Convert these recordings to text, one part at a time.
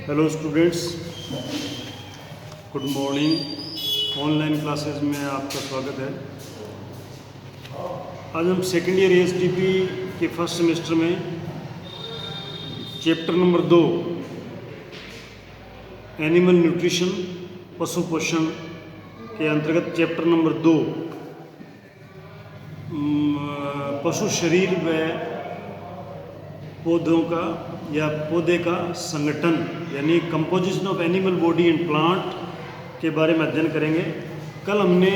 Hello students, good morning. Online classes में आपका स्वागत है। आज हम सेकेंड ईयर एसडीपी के फर्स्ट सेमेस्टर में चैप्टर नंबर 2 एनिमल न्यूट्रिशन पशु पोषण के अंतर्गत चैप्टर नंबर 2 पशु शरीर व पौधों का या पौधे का संगठन यानी composition of animal body and plant के बारे में अध्ययन करेंगे। कल हमने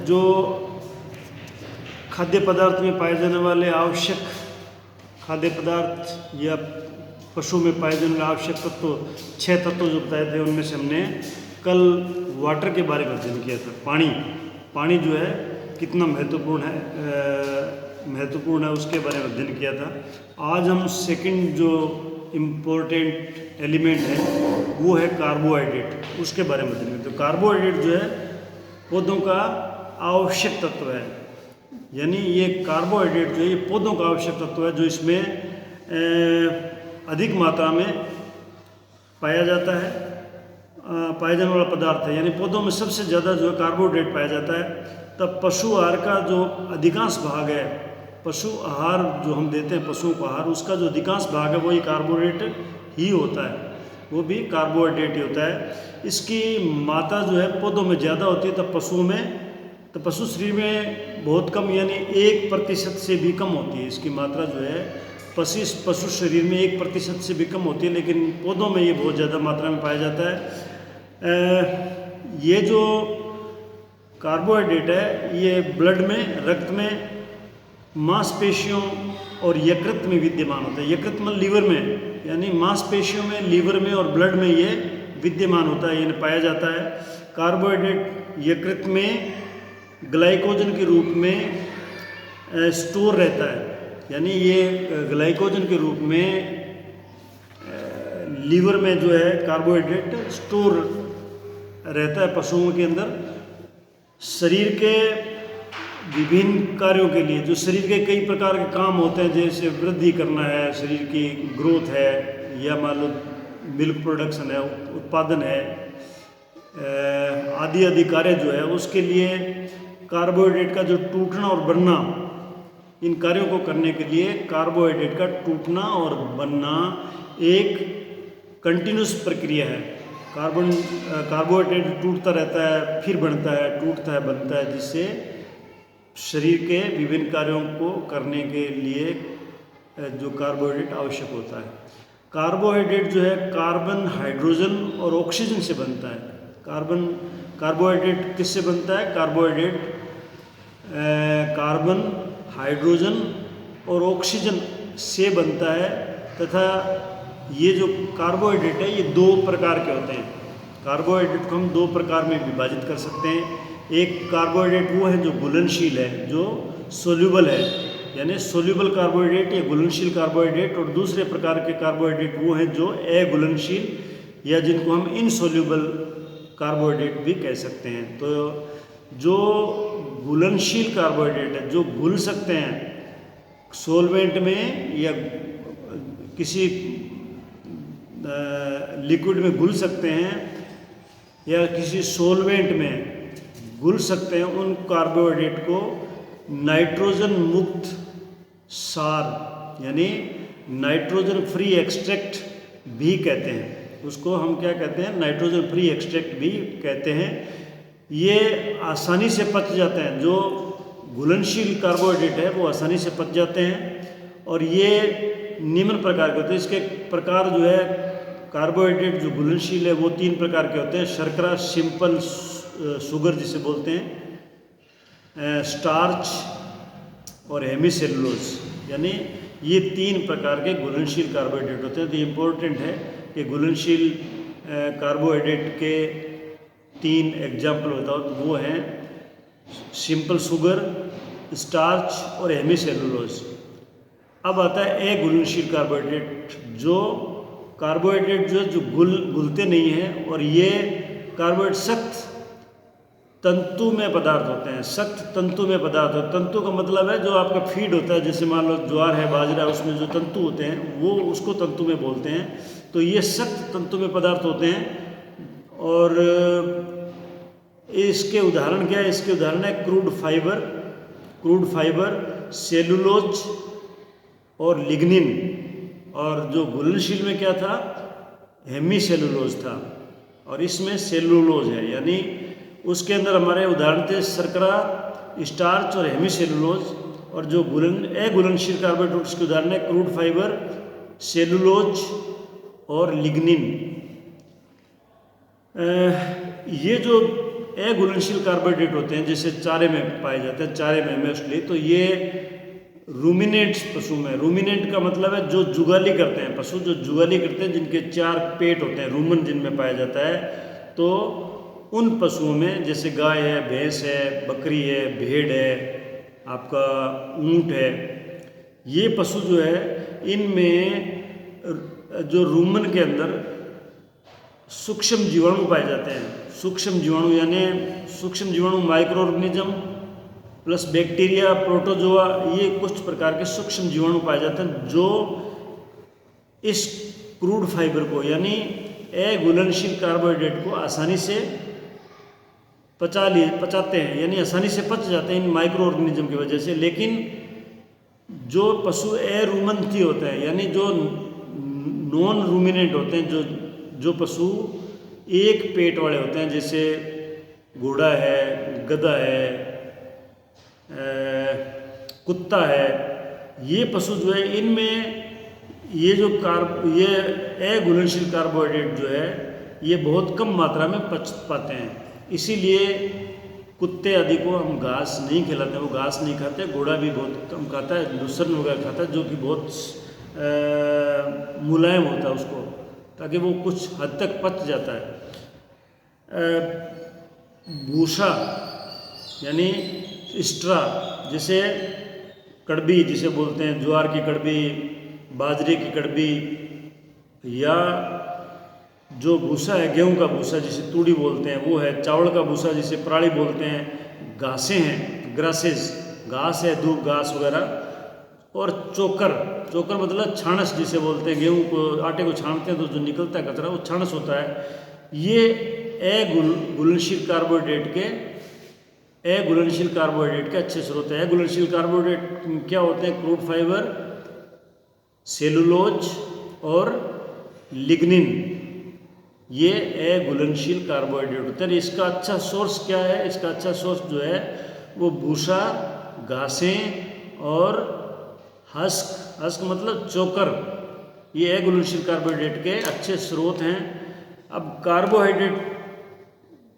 जो खाद्य पदार्थ में पाए जाने वाले आवश्यक खाद्य पदार्थ या पशु में पाए जाने वाले आवश्यक तत्व 6 तत्व जो बताए थे, उनमें से हमने कल वाटर के बारे में अध्ययन किया था। पानी जो है कितना महत्वपूर्ण है उसके बारे में अध्ययन किया था। आज हम सेकंड जो इम्पोर्टेंट एलिमेंट है वो है कार्बोहाइड्रेट, उसके बारे में अध्ययन करते हैं। तो कार्बोहाइड्रेट जो है पौधों का आवश्यक तत्व है, यानी ये कार्बोहाइड्रेट जो है ये पौधों का आवश्यक तत्व है जो इसमें अधिक मात्रा में पाया जाता है, पाया जाने वाला पदार्थ है। यानी पौधों में सबसे ज़्यादा जो है कार्बोहाइड्रेट पाया जाता है। तब पशु आहार का जो अधिकांश भाग है, पशु आहार जो हम देते हैं पशुओं को आहार, उसका जो अधिकांश भाग है वही कार्बोहाइड्रेट ही होता है, वो भी कार्बोहाइड्रेट ही होता है। इसकी मात्रा जो है पौधों में ज़्यादा होती है, तब पशुओं में तो पशु शरीर में बहुत कम यानी 1% से भी कम होती है। इसकी मात्रा जो है पशु शरीर में 1% से भी कम होती है, लेकिन पौधों में ये बहुत ज़्यादा मात्रा में पाया जाता है। ये जो कार्बोहाइड्रेट है ये ब्लड में, रक्त में, मांसपेशियों और यकृत में विद्यमान होता है। यकृत में लीवर में, यानी मांसपेशियों में, लीवर में और ब्लड में ये विद्यमान होता है, यानी पाया जाता है। कार्बोहाइड्रेट यकृत में ग्लाइकोजन के रूप में स्टोर रहता है, यानी ये ग्लाइकोजन के रूप में लीवर में जो है कार्बोहाइड्रेट स्टोर रहता है पशुओं के अंदर। शरीर के विभिन्न कार्यों के लिए, जो शरीर के कई प्रकार के काम होते हैं, जैसे वृद्धि करना है, शरीर की ग्रोथ है, या मान लो मिल्क प्रोडक्शन है, उत्पादन है, आदि कार्य जो है उसके लिए कार्बोहाइड्रेट का जो टूटना और बनना, इन कार्यों को करने के लिए कार्बोहाइड्रेट का टूटना और बनना एक कंटिन्यूस प्रक्रिया है। कार्बोहाइड्रेट टूटता रहता है, फिर बनता है, टूटता है, बनता है, जिससे शरीर के विभिन्न कार्यों को करने के लिए जो कार्बोहाइड्रेट आवश्यक होता है। कार्बोहाइड्रेट जो है कार्बन, हाइड्रोजन और ऑक्सीजन से बनता है। कार्बोहाइड्रेट किससे बनता है? कार्बोहाइड्रेट कार्बन, हाइड्रोजन और ऑक्सीजन से बनता है। तथा ये जो कार्बोहाइड्रेट है ये 2 प्रकार के होते हैं। कार्बोहाइड्रेट को हम 2 प्रकार में विभाजित कर सकते हैं। एक कार्बोहाइड्रेट वो है जो घुलनशील है, जो सोल्यूबल है, यानी सोल्यूबल कार्बोहाइड्रेट या घुलनशील कार्बोहाइड्रेट। और दूसरे प्रकार के कार्बोहाइड्रेट वो हैं जो अघुलनशील या जिनको हम इनसोल्यूबल कार्बोहाइड्रेट भी कह सकते हैं। तो जो घुलनशील कार्बोहाइड्रेट है, जो घुल सकते हैं सॉल्वेंट में या किसी लिक्विड में घुल सकते हैं या किसी सॉल्वेंट में घुल सकते हैं, उन कार्बोहाइड्रेट को नाइट्रोजन मुक्त सार यानी नाइट्रोजन फ्री एक्सट्रैक्ट भी कहते हैं। उसको हम क्या कहते हैं? नाइट्रोजन फ्री एक्सट्रैक्ट भी कहते हैं। ये आसानी से पच जाते हैं, जो घुलनशील कार्बोहाइड्रेट है वो आसानी से पच जाते हैं। और ये निम्न प्रकार के होते हैं। इसके प्रकार जो है कार्बोहाइड्रेट जो घुलनशील है वो 3 प्रकार के होते हैं। शर्करा, सिंपल शुगर जिसे बोलते हैं, स्टार्च और हेमीसेलुलोज, यानी ये 3 प्रकार के घुलनशील कार्बोहाइड्रेट होते हैं। तो इम्पोर्टेंट है कि घुलनशील कार्बोहाइड्रेट के 3 एग्जाम्पल बताओ, तो वो हैं सिंपल शुगर, स्टार्च और हेमीसेलुलोज। अब आता है अघुलनशील कार्बोहाइड्रेट, जो कार्बोहाइड्रेट जो घुलते नहीं हैं, और ये कार्बोहाइड्रेट सख्त तंतुमय पदार्थ होते हैं, सख्त तंतुमय पदार्थ होते हैं। तंतु का मतलब है जो आपका फीड होता है, जैसे मान लो ज्वार है, बाजरा है, उसमें जो तंतु होते हैं वो उसको तंतुमय बोलते हैं। तो ये सख्त तंतुमय पदार्थ होते हैं। और इसके उदाहरण क्या है? इसके उदाहरण है क्रूड फाइबर, सेलुलोज और लिग्निन। और जो घुलनशील में क्या था? हेमी सेलुलोज था, और इसमें सेलुलोज है। यानी उसके अंदर हमारे उदाहरण थे शर्करा, स्टार्च और हेमी सेलुलोज। और जो अघुलनशील कार्बोहाइड्रेट्स के उदाहरण है क्रूड फाइबर, सेलुलोज और लिग्निन। ये जो अघुलनशील कार्बोहाइड्रेट होते हैं, जैसे चारे में पाए जाते हैं, चारे में मोस्टली, तो ये रूमिनेट्स पशु में। रूमिनेंट का मतलब है जो जुगाली करते हैं, पशु जो जुगाली करते हैं, जिनके 4 पेट होते हैं, रूमन जिनमें पाया जाता है। तो उन पशुओं में जैसे गाय है, भैंस है, बकरी है, भेड़ है, आपका ऊंट है, ये पशु जो है इनमें जो रूमन के अंदर सूक्ष्म जीवाणु पाए जाते हैं। सूक्ष्म जीवाणु यानी सूक्ष्म जीवाणु micro organism plus bacteria, protozoa, ये कुछ प्रकार के सूक्ष्म जीवाणु पाए जाते हैं जो इस क्रूड फाइबर को यानी अघुलनशील कार्बोहाइड्रेट को आसानी से पचाते हैं, यानी आसानी से पच जाते हैं इन माइक्रो ऑर्गेनिज्म की वजह से। लेकिन जो पशु अरूमंथी होते हैं, यानी जो नॉन रूमिनेंट होते हैं, जो पशु एक पेट वाले होते हैं, जैसे घोड़ा है, गधा है, कुत्ता है, ये पशु जो है इनमें ये अघुलनशील कार्बोहाइड्रेट जो है ये बहुत कम मात्रा में पच पाते हैं। इसीलिए कुत्ते आदि को हम घास नहीं खिलाते, वो घास नहीं खाते। घोड़ा भी बहुत कम खाता है, लूसर्न वगैरह खाता है, जो कि बहुत मुलायम होता है उसको, ताकि वो कुछ हद तक पच जाता है। भूसा यानी स्ट्रा, जैसे कड़बी जिसे बोलते हैं, ज्वार की कड़बी, बाजरे की कड़बी, या जो भूसा है गेहूं का भूसा जिसे तूड़ी बोलते हैं वो है, चावल का भूसा जिसे पराली बोलते हैं, घासें हैं, ग्रासेस, घास है, दूब घास वगैरह, और चोकर मतलब छाणस जिसे बोलते हैं, गेहूं को आटे को छानते हैं तो जो निकलता है कचरा वो छाणस होता है। ये अघुलनशील कार्बोहाइड्रेट के अच्छे स्रोत है। अघुलनशील कार्बोहाइड्रेट क्या होते हैं? क्रूड फाइबर, सेलुलोज और लिग्निन, ये अघुलनशील कार्बोहाइड्रेट होते हैं। इसका अच्छा सोर्स क्या है? इसका अच्छा सोर्स जो है वो भूसा, घासें और हस्क मतलब चोकर, ये अघुलनशील कार्बोहाइड्रेट के अच्छे स्रोत हैं। अब कार्बोहाइड्रेट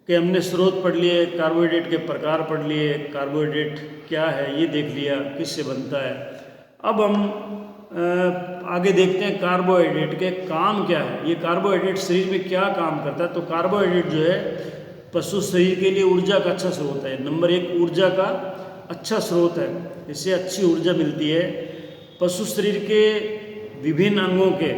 के हमने स्रोत पढ़ लिए, कार्बोहाइड्रेट के प्रकार पढ़ लिए, कार्बोहाइड्रेट क्या है ये देख लिया, किससे बनता है। अब हम आगे देखते हैं कार्बोहाइड्रेट के काम क्या है। ये कार्बोहाइड्रेट शरीर में क्या काम करता है? तो कार्बोहाइड्रेट जो है पशु शरीर के लिए ऊर्जा का अच्छा स्रोत है। नंबर 1 ऊर्जा का अच्छा स्रोत है, इससे अच्छी ऊर्जा मिलती है। पशु शरीर के विभिन्न अंगों के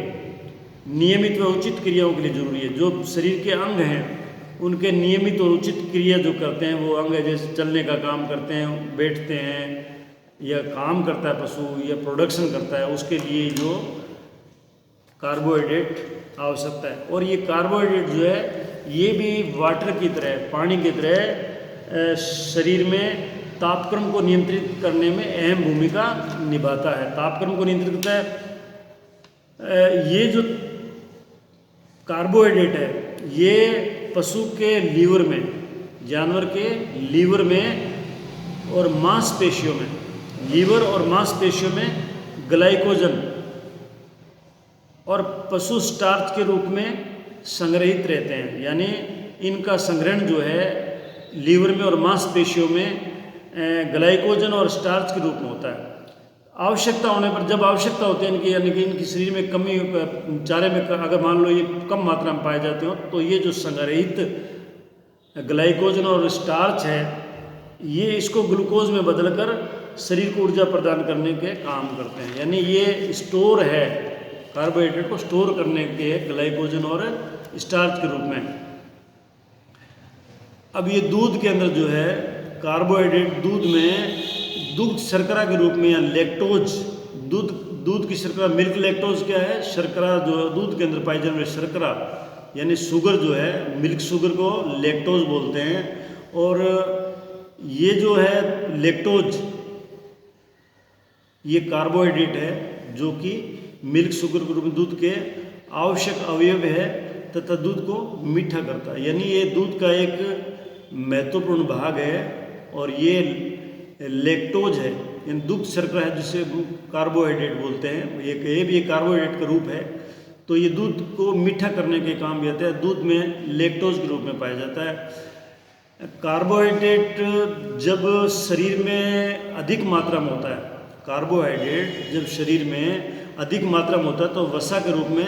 नियमित व उचित क्रियाओं के लिए जरूरी है। जो शरीर के अंग हैं उनके नियमित और उचित क्रिया जो करते हैं वो अंग है, जैसे चलने का काम करते हैं, बैठते हैं, या काम करता है पशु, या प्रोडक्शन करता है, उसके लिए जो कार्बोहाइड्रेट आवश्यकता है। और ये कार्बोहाइड्रेट जो है ये भी वाटर की तरह, पानी की तरह शरीर में तापक्रम को नियंत्रित करने में अहम भूमिका निभाता है। तापक्रम को नियंत्रित करता है। ये जो कार्बोहाइड्रेट है ये पशु के लीवर में, जानवर के लीवर में और मांसपेशियों में, लीवर और मांसपेशियों में ग्लाइकोजन और पशु स्टार्च के रूप में संग्रहित रहते हैं। यानी इनका संग्रहण जो है लीवर में और मांसपेशियों में ग्लाइकोजन और स्टार्च के रूप में होता है। आवश्यकता होने पर, जब आवश्यकता होती है इनकी, यानी कि इनकी शरीर में कमी, चारे में अगर मान लो ये कम मात्रा में पाए जाते हो, तो ये जो संग्रहित ग्लाइकोजन और स्टार्च है ये इसको ग्लूकोज में बदलकर शरीर को ऊर्जा प्रदान करने के काम करते हैं। यानी ये स्टोर है, कार्बोहाइड्रेट को स्टोर करने के ग्लाइकोजन और स्टार्च के रूप में। अब ये दूध के अंदर जो है कार्बोहाइड्रेट, दूध में दुग्ध शर्करा के रूप में या लैक्टोज, दूध की शर्करा, मिल्क लैक्टोज क्या है? शर्करा जो दूध के अंदर पाई जाने वाली शर्करा यानी शुगर जो है, मिल्क शुगर को लैक्टोज बोलते हैं। और ये जो है लैक्टोज, ये कार्बोहाइड्रेट है जो कि मिल्क शुगर के रूप में दूध के आवश्यक अवयव है तथा दूध को मीठा करता है। यानी ये दूध का एक महत्वपूर्ण भाग है। और ये लैक्टोज है, यानी दुग्ध शर्करा है जिसे कार्बोहाइड्रेट बोलते हैं, ये भी एक कार्बोहाइड्रेट का रूप है। तो ये दूध को मीठा करने के काम भी आता है। दूध में लैक्टोज के रूप में पाया जाता है। कार्बोहाइड्रेट जब शरीर में अधिक मात्रा में होता है, कार्बोहाइड्रेट जब शरीर में अधिक मात्रा में होता है तो वसा के रूप में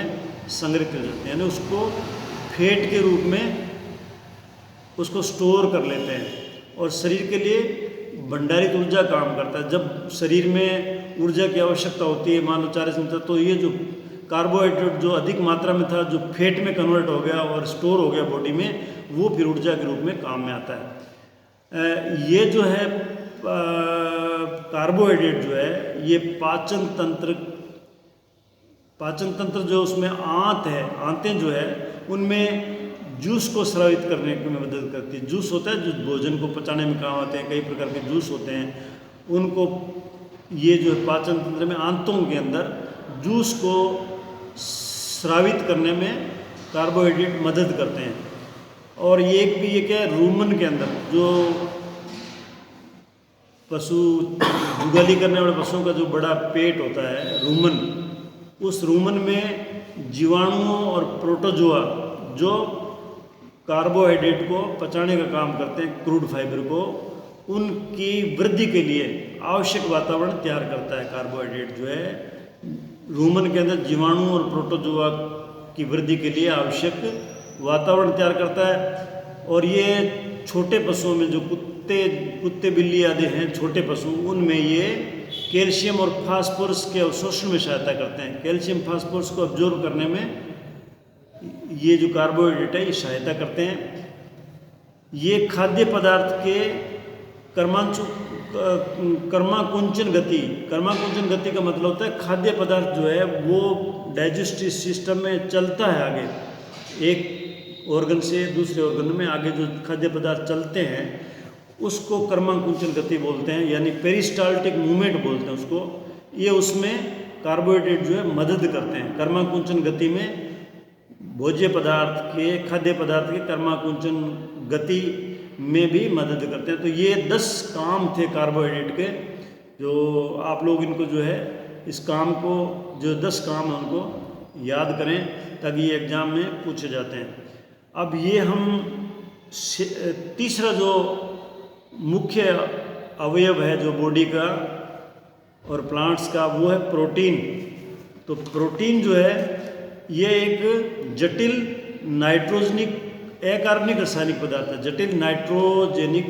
संग्रहित कर जाते हैं, यानी उसको फैट के रूप में उसको स्टोर कर लेते हैं और शरीर के लिए भंडारित ऊर्जा काम करता है। जब शरीर में ऊर्जा की आवश्यकता होती है, मान लो 40 मिनट, तो ये जो कार्बोहाइड्रेट जो अधिक मात्रा में था, जो फैट में कन्वर्ट हो गया और स्टोर हो गया बॉडी में, वो फिर ऊर्जा के रूप में काम में आता है। ये जो है कार्बोहाइड्रेट जो है ये पाचन तंत्र जो उसमें आंतें जो है उनमें जूस को स्रावित करने में मदद करती है। जूस होता है जो भोजन को पचाने में काम आते हैं, कई प्रकार के जूस होते हैं, उनको ये जो पाचन तंत्र में आंतों के अंदर जूस को स्रावित करने में कार्बोहाइड्रेट मदद करते हैं। और ये एक भी ये क्या है, रूमन के अंदर जो पशु जुगाली करने वाले पशुओं का जो बड़ा पेट होता है रूमन, उस रूमन में जीवाणुओं और प्रोटोजोआ जो कार्बोहाइड्रेट को पचाने का काम करते हैं, क्रूड फाइबर को, उनकी वृद्धि के लिए आवश्यक वातावरण तैयार करता है। कार्बोहाइड्रेट जो है रूमन के अंदर जीवाणु और प्रोटोजोआ की वृद्धि के लिए आवश्यक वातावरण तैयार करता है। और ये छोटे पशुओं में जो कुत्ते बिल्ली आदि हैं छोटे पशु, उनमें ये कैल्शियम और फास्फोरस के अवशोषण में सहायता करते हैं। कैल्शियम फास्फोरस को अब्जॉर्ब करने में ये जो कार्बोहाइड्रेट है ये सहायता करते हैं। ये खाद्य पदार्थ के कर्माकुंचन गति का मतलब होता है खाद्य पदार्थ जो है वो डाइजेस्टिव सिस्टम में चलता है आगे, एक ऑर्गन से दूसरे ऑर्गन में आगे जो खाद्य पदार्थ चलते हैं उसको कर्माकुंचन गति बोलते हैं, यानी पेरिस्टाल्टिक मूवमेंट बोलते हैं उसको। ये उसमें कार्बोहाइड्रेट जो है मदद करते हैं। कर्माकुंचन गति में भोज्य पदार्थ के, खाद्य पदार्थ के कर्माकुंचन गति में भी मदद करते हैं। तो ये 10 काम थे कार्बोहाइड्रेट के, जो आप लोग इनको जो है इस काम को, जो 10 काम है उनको याद करें ताकि ये एग्ज़ाम में पूछे जाते हैं। अब ये हम तीसरा जो मुख्य अवयव है जो बॉडी का और प्लांट्स का, वो है प्रोटीन। तो प्रोटीन जो है ये एक जटिल नाइट्रोजनिक अकार्बनिक रासायनिक पदार्थ है। जटिल नाइट्रोजेनिक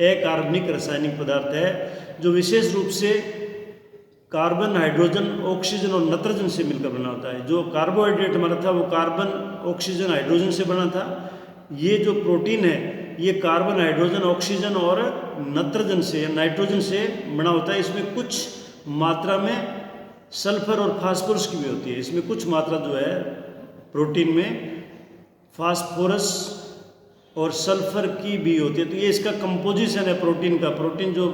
अकार्बनिक रासायनिक पदार्थ है जो विशेष रूप से कार्बन, हाइड्रोजन, ऑक्सीजन और नाइट्रोजन से मिलकर बना होता है। जो कार्बोहाइड्रेट हमारा था वो कार्बन, ऑक्सीजन, हाइड्रोजन से बना था। ये जो प्रोटीन है ये कार्बन, हाइड्रोजन, ऑक्सीजन और नाइट्रोजन से बना होता है। इसमें कुछ मात्रा में सल्फर और फास्फोरस की भी होती है। इसमें कुछ मात्रा जो है प्रोटीन में फास्फोरस और सल्फर की भी होती है। तो ये इसका कंपोजिशन है प्रोटीन का। प्रोटीन जो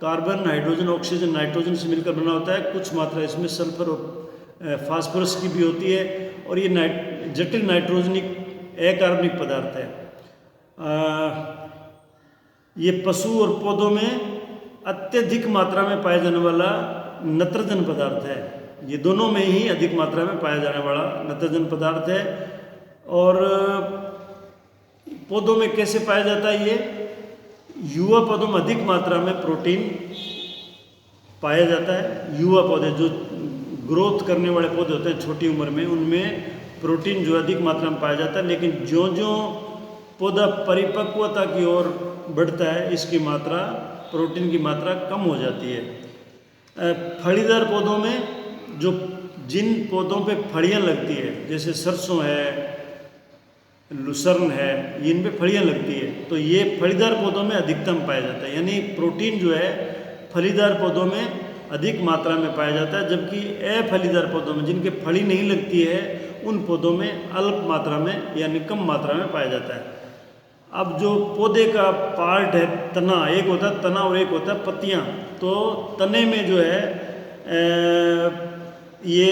कार्बन, हाइड्रोजन, ऑक्सीजन, नाइट्रोजन से मिलकर बना होता है, कुछ मात्रा इसमें सल्फर और फास्फोरस की भी होती है। और ये जटिल नाइट्रोजनिक अकार्बनिक पदार्थ है। ये पशु और पौधों में अत्यधिक मात्रा में पाया जाने वाला नाइट्रोजन पदार्थ है। ये दोनों में ही अधिक मात्रा में पाया जाने वाला नाइट्रोजन पदार्थ है। और पौधों में कैसे पाया जाता है ये? युवा पौधों में अधिक मात्रा में प्रोटीन पाया जाता है। युवा पौधे जो ग्रोथ करने वाले पौधे होते हैं छोटी उम्र में, उनमें प्रोटीन जो अधिक मात्रा में पाया जाता है। लेकिन ज्यों-ज्यों पौधा परिपक्वता की ओर बढ़ता है इसकी मात्रा, प्रोटीन की मात्रा कम हो जाती है। फलीदार पौधों में जिन पौधों पे फलियां लगती है, जैसे सरसों है, लुसर्न है, इनपे फलियां लगती है। तो ये फलीदार पौधों में अधिकतम पाया जाता है, यानी प्रोटीन जो है फलीदार पौधों में अधिक मात्रा में पाया जाता है, जबकि अफलीदार पौधों में जिनके फली नहीं लगती है उन पौधों में अल्प मात्रा में यानी कम मात्रा में पाया जाता है। अब जो पौधे का पार्ट है तना, एक होता है तना और एक होता है पत्तियां। तो तने में जो है ये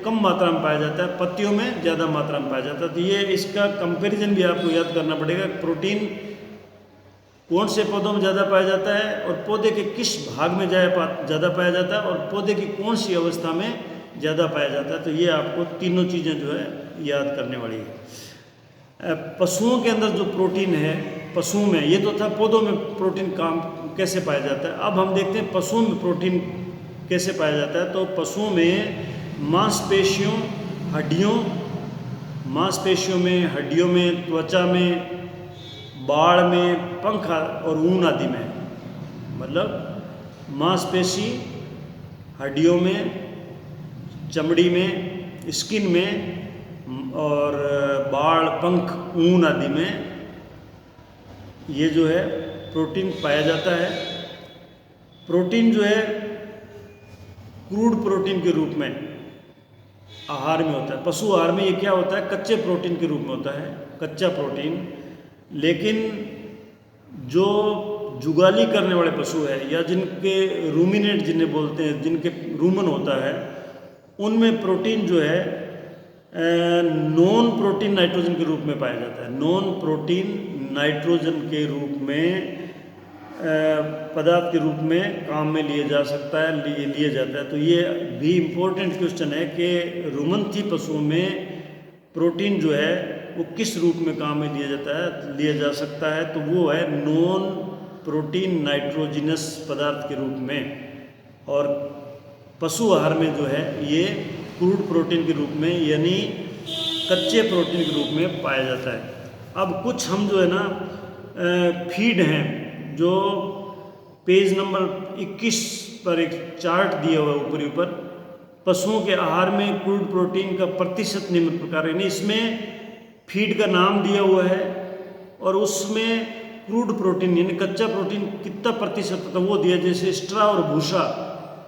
कम मात्रा में पाया जाता है, पत्तियों में ज़्यादा मात्रा में पाया जाता है। तो ये इसका कंपैरिजन भी आपको याद करना पड़ेगा, प्रोटीन कौन से पौधों में ज़्यादा पाया जाता है और पौधे के किस भाग में ज़्यादा पाया जाता है और पौधे की कौन सी अवस्था में ज़्यादा पाया जाता है। तो ये आपको तीनों चीज़ें जो है याद करने वाली है। पशुओं के अंदर जो प्रोटीन है, पशुओं में ये तो था पौधों में प्रोटीन काम कैसे पाया जाता है। अब हम देखते हैं पशुओं में प्रोटीन कैसे पाया जाता है। तो पशुओं में मांसपेशियों में, हड्डियों में, त्वचा में, बाड़ में, पंख और ऊन आदि में, मतलब मांसपेशी, हड्डियों में, चमड़ी में, स्किन में और बाड़, पंख, ऊन आदि में ये जो है प्रोटीन पाया जाता है। प्रोटीन जो है क्रूड प्रोटीन के रूप में आहार में होता है। पशु आहार में ये क्या होता है, कच्चे प्रोटीन के रूप में होता है, कच्चा प्रोटीन। लेकिन जो जुगाली करने वाले पशु है या जिनके रूमिनेट जिन्हें बोलते हैं, जिनके रूमन होता है, उनमें प्रोटीन जो है नॉन प्रोटीन नाइट्रोजन के रूप में पाया जाता है। नॉन प्रोटीन नाइट्रोजन के रूप में पदार्थ के रूप में काम में लिए जा सकता है, लिए जाता है। तो ये भी इम्पोर्टेंट क्वेश्चन है कि रुमंथी पशुओं में प्रोटीन जो है वो किस रूप में काम में लिया जा सकता है। तो वो है नॉन प्रोटीन नाइट्रोजिनस पदार्थ के रूप में, और पशु आहार में जो है ये क्रूड प्रोटीन के रूप में यानी कच्चे प्रोटीन के रूप में पाया जाता है। अब कुछ हम जो है ना फीड हैं, जो पेज नंबर 21 पर एक चार्ट दिया हुआ है ऊपर पशुओं के आहार में क्रूड प्रोटीन का प्रतिशत निम्न प्रकार है। इसमें फीड का नाम दिया हुआ है और उसमें क्रूड प्रोटीन यानी कच्चा प्रोटीन कितना प्रतिशत होता है वो दिया। जैसे स्ट्रा और भूसा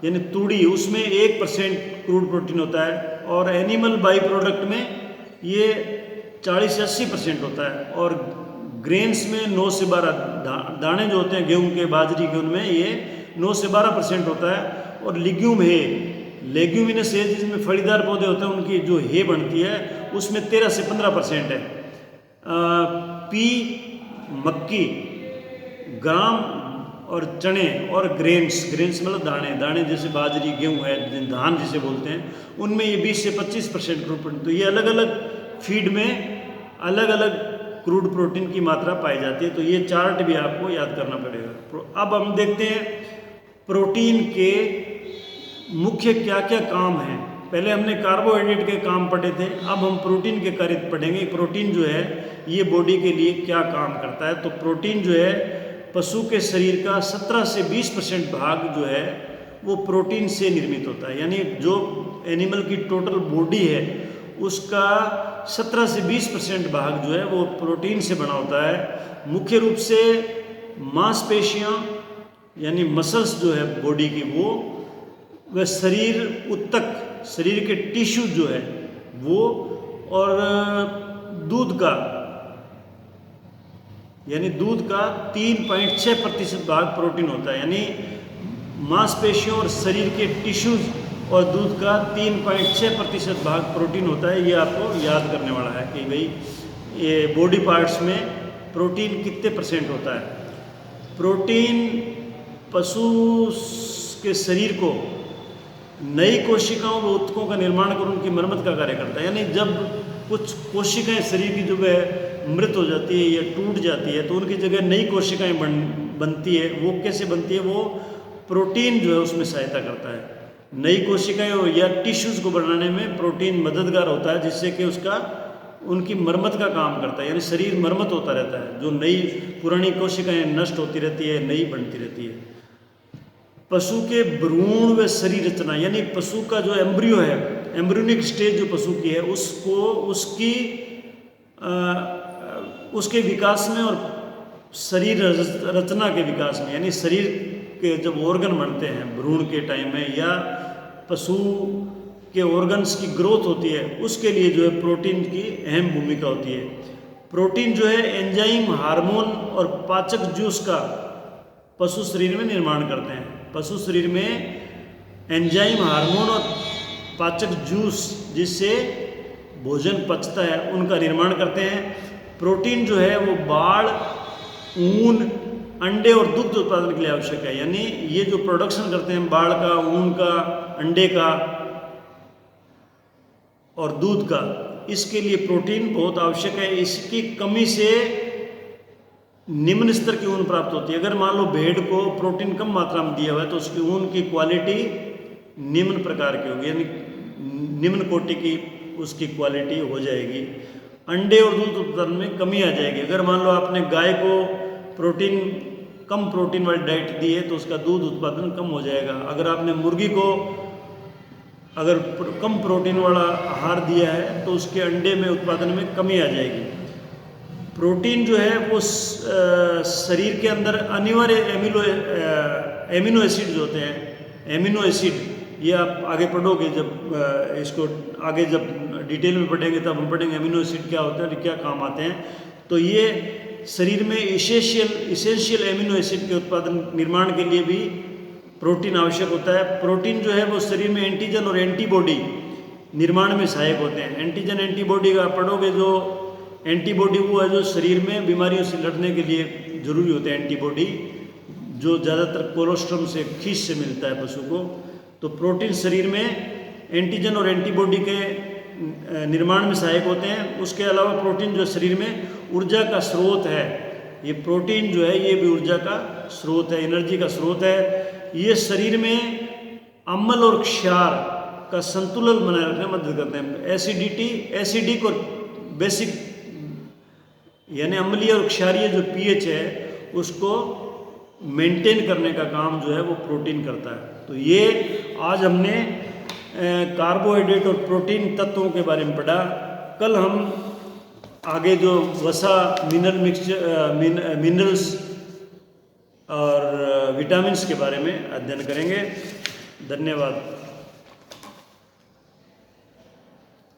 यानी तूड़ी, उसमें 1% क्रूड प्रोटीन होता है, और एनिमल बाई प्रोडक्ट में ये 40 से 80% होता है, और ग्रेन्स में 9 से 12 दाने जो होते हैं गेहूं के, बाजरी के, उनमें ये 9 से 12% होता है। और लिग्यूम है, लेग्यूमिनस है जिसमें फलीदार पौधे होते हैं, उनकी जो है बनती है उसमें 13 से 15% है। पी मक्की, ग्राम और चने और ग्रेन्स मतलब दाने जैसे बाजरी, गेहूं है, धान जिसे बोलते हैं, उनमें ये 20 से 25% क्रूड प्रोटीन। तो ये अलग अलग फीड में अलग अलग क्रूड प्रोटीन की मात्रा पाई जाती है। तो ये चार्ट भी आपको याद करना पड़ेगा। अब हम देखते हैं प्रोटीन के मुख्य क्या क्या काम हैं। पहले हमने कार्बोहाइड्रेट के काम पढ़े थे, अब हम प्रोटीन के कार्य पढ़ेंगे। प्रोटीन जो है ये बॉडी के लिए क्या काम करता है। तो प्रोटीन जो है पशु के शरीर का 17 से 20% भाग जो है वो प्रोटीन से निर्मित होता है। यानी जो एनिमल की टोटल बॉडी है उसका 17 से 20% भाग जो है वो प्रोटीन से बना होता है। मुख्य रूप से मांसपेशियां यानी मसल्स जो है बॉडी की, वह शरीर उत्तक, शरीर के टिश्यू जो है वो, और दूध का यानी दूध का 3.6% भाग प्रोटीन होता है। यानी मांसपेशियों और शरीर के टिश्यूज और दूध का 3.6% भाग प्रोटीन होता है। ये आपको याद करने वाला है कि भाई ये बॉडी पार्ट्स में प्रोटीन कितने % होता है। प्रोटीन पशु के शरीर को नई कोशिकाओं व ऊतकों का निर्माण कर उनकी मरम्मत का कार्य करता है। यानी जब कुछ कोशिकाएं शरीर की जो है मृत हो जाती है या टूट जाती है तो उनकी जगह नई कोशिकाएं बनती है। वो कैसे बनती है, वो प्रोटीन जो है उसमें सहायता करता है। नई कोशिकाएं या टिश्यूज को बनाने में प्रोटीन मददगार होता है, जिससे कि उनकी मरम्मत का काम करता है। यानी शरीर मरम्मत होता रहता है, जो नई पुरानी कोशिकाएं नष्ट होती रहती है, नई बनती रहती है। पशु के भ्रूण व शरीर रचना यानी पशु का जो एम्ब्रियो है, एम्ब्रियोनिक स्टेज जो पशु की है, उसको उसकी उसके विकास में और शरीर रचना के विकास में, यानी शरीर के जब ऑर्गन बनते हैं भ्रूण के टाइम में या पशु के ऑर्गन्स की ग्रोथ होती है, उसके लिए जो है प्रोटीन की अहम भूमिका होती है। प्रोटीन जो है एंजाइम, हार्मोन और पाचक जूस का पशु शरीर में निर्माण करते हैं। पशु शरीर में एंजाइम, हार्मोन और पाचक जूस जिससे भोजन पचता है उनका निर्माण करते हैं। प्रोटीन जो है वो बाल, ऊन, अंडे और दुग्ध उत्पादन के लिए आवश्यक है, यानी ये जो प्रोडक्शन करते हैं बाल का, ऊन का, अंडे का और दूध का, इसके लिए प्रोटीन बहुत आवश्यक है। इसकी कमी से निम्न स्तर की ऊन प्राप्त होती है। अगर मान लो भेड़ को प्रोटीन कम मात्रा में दिया हुआ है तो उसकी ऊन की क्वालिटी निम्न प्रकार की होगी, यानी निम्न कोटि की उसकी क्वालिटी हो जाएगी। अंडे और दूध उत्पादन में कमी आ जाएगी। अगर मान लो आपने गाय को कम प्रोटीन वाली डाइट दी है तो उसका दूध उत्पादन कम हो जाएगा। अगर आपने मुर्गी को कम प्रोटीन वाला आहार दिया है तो उसके अंडे में उत्पादन में कमी आ जाएगी। प्रोटीन जो है वो शरीर के अंदर अनिवार्य एमिनो एसिड जो होते हैं, एमिनो एसिड, ये आप आगे पढ़ोगे, जब इसको आगे जब डिटेल में पढ़ेंगे तब हम पढ़ेंगे एमिनो एसिड क्या होते हैं, क्या काम आते हैं। तो ये शरीर में इसेंशियल एमिनो एसिड के उत्पादन निर्माण के लिए भी प्रोटीन आवश्यक होता है। प्रोटीन जो है वो शरीर में एंटीजन और एंटीबॉडी निर्माण में सहायक होते हैं। एंटीजन एंटीबॉडी का पढ़ोगे, जो एंटीबॉडी वो है जो शरीर में बीमारियों से लड़ने के लिए जरूरी होते हैं। एंटीबॉडी जो ज़्यादातर कोलोस्ट्रम से, खींच से मिलता है पशु को। तो प्रोटीन शरीर में एंटीजन और एंटीबॉडी के निर्माण में सहायक होते हैं। उसके अलावा प्रोटीन जो शरीर में ऊर्जा का स्रोत है, ये प्रोटीन जो है ये भी ऊर्जा का स्रोत है, एनर्जी का स्रोत है। ये शरीर में अम्ल और क्षार का संतुलन बनाए रखने में मदद करते हैं। एसिडिक और बेसिक, यानी अम्लीय और क्षारीय जो पीएच है उसको मेंटेन करने का काम जो है वो प्रोटीन करता है। तो ये आज हमने कार्बोहाइड्रेट और प्रोटीन तत्वों के बारे में पढ़ा। कल हम आगे जो वसा, मिनरल्स और विटामिन्स के बारे में अध्ययन करेंगे। धन्यवाद।